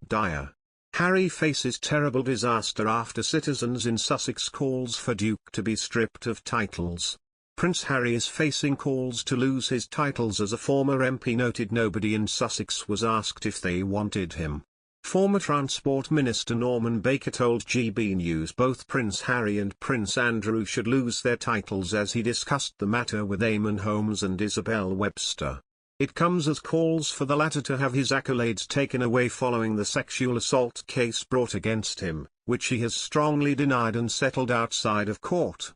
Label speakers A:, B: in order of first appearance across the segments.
A: Dire. Harry faces terrible disaster after citizens in Sussex calls for Duke to be stripped of titles. Prince Harry is facing calls to lose his titles as a former MP noted nobody in Sussex was asked if they wanted him. Former Transport Minister Norman Baker told GB News both Prince Harry and Prince Andrew should lose their titles as he discussed the matter with Eamonn Holmes and Isabel Webster. It comes as calls for the latter to have his accolades taken away following the sexual assault case brought against him, which he has strongly denied and settled outside of court.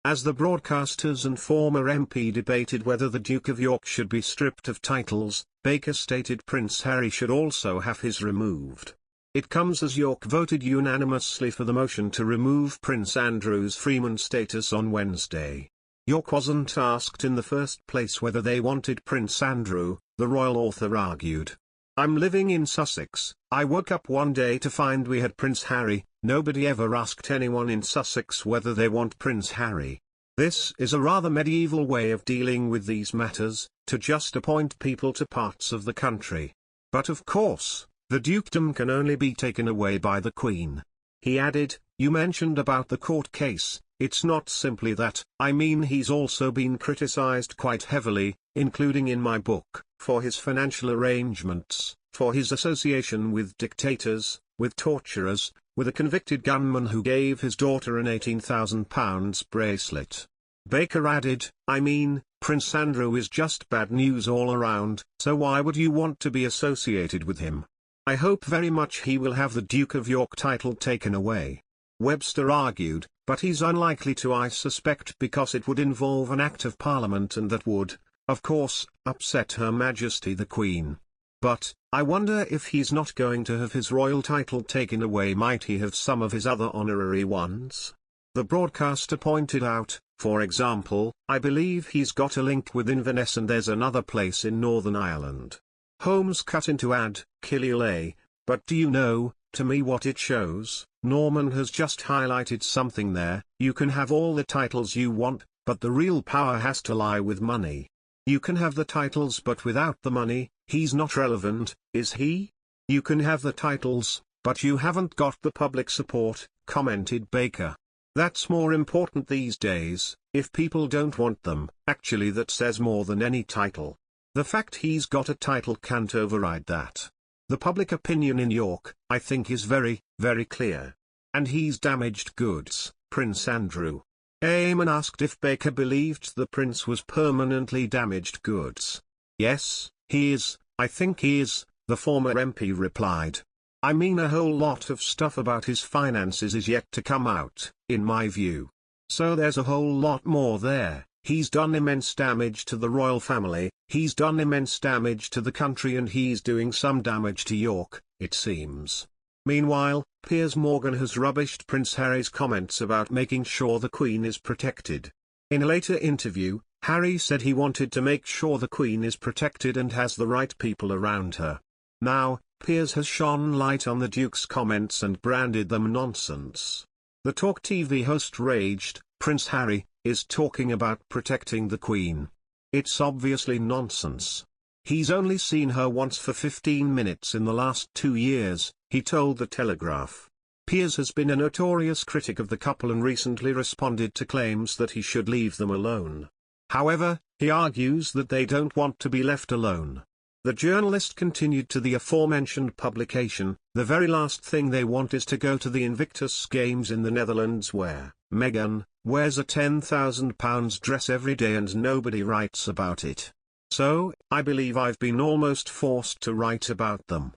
A: As the broadcasters and former MP debated whether the Duke of York should be stripped of titles, Baker stated Prince Harry should also have his removed. It comes as York voted unanimously for the motion to remove Prince Andrew's Freeman status on Wednesday. York wasn't asked in the first place whether they wanted Prince Andrew, the royal author argued. "I'm living in Sussex, I woke up one day to find we had Prince Harry, nobody ever asked anyone in Sussex whether they want Prince Harry. This is a rather medieval way of dealing with these matters, to just appoint people to parts of the country. But of course, the dukedom can only be taken away by the Queen." He added, "You mentioned about the court case. It's not simply that, I mean he's also been criticized quite heavily, including in my book, for his financial arrangements, for his association with dictators, with torturers, with a convicted gunman who gave his daughter an £18,000 bracelet." Baker added, "I mean, Prince Andrew is just bad news all around, so why would you want to be associated with him? I hope very much he will have the Duke of York title taken away." Webster argued, "But he's unlikely to, I suspect, because it would involve an Act of Parliament and that would, of course, upset Her Majesty the Queen. But, I wonder if he's not going to have his royal title taken away, might he have some of his other honorary ones?" The broadcaster pointed out, "For example, I believe he's got a link with Inverness and there's another place in Northern Ireland." Holmes cut in to add, "Killyleagh, but do you know, to me what it shows, Norman has just highlighted something there, you can have all the titles you want, but the real power has to lie with money. You can have the titles but without the money, he's not relevant, is he? You can have the titles, but you haven't got the public support," commented Baker. "That's more important these days, if people don't want them, actually that says more than any title. The fact he's got a title can't override that. The public opinion in York, I think, is very, very clear. And he's damaged goods, Prince Andrew." Eamonn asked if Baker believed the prince was permanently damaged goods. "Yes, he is, I think he is," the former MP replied. "I mean a whole lot of stuff about his finances is yet to come out, in my view. So there's a whole lot more there. He's done immense damage to the royal family, he's done immense damage to the country, and he's doing some damage to York, it seems." Meanwhile, Piers Morgan has rubbished Prince Harry's comments about making sure the Queen is protected. In a later interview, Harry said he wanted to make sure the Queen is protected and has the right people around her. Now, Piers has shone light on the Duke's comments and branded them nonsense. The Talk TV host raged, "Prince Harry is talking about protecting the Queen. It's obviously nonsense. He's only seen her once for 15 minutes in the last 2 years, he told The Telegraph. Piers has been a notorious critic of the couple and recently responded to claims that he should leave them alone. However, he argues that they don't want to be left alone. The journalist continued to the aforementioned publication, "The very last thing they want is to go to the Invictus Games in the Netherlands where Meghan wears a £10,000 dress every day and nobody writes about it. So, I believe I've been almost forced to write about them."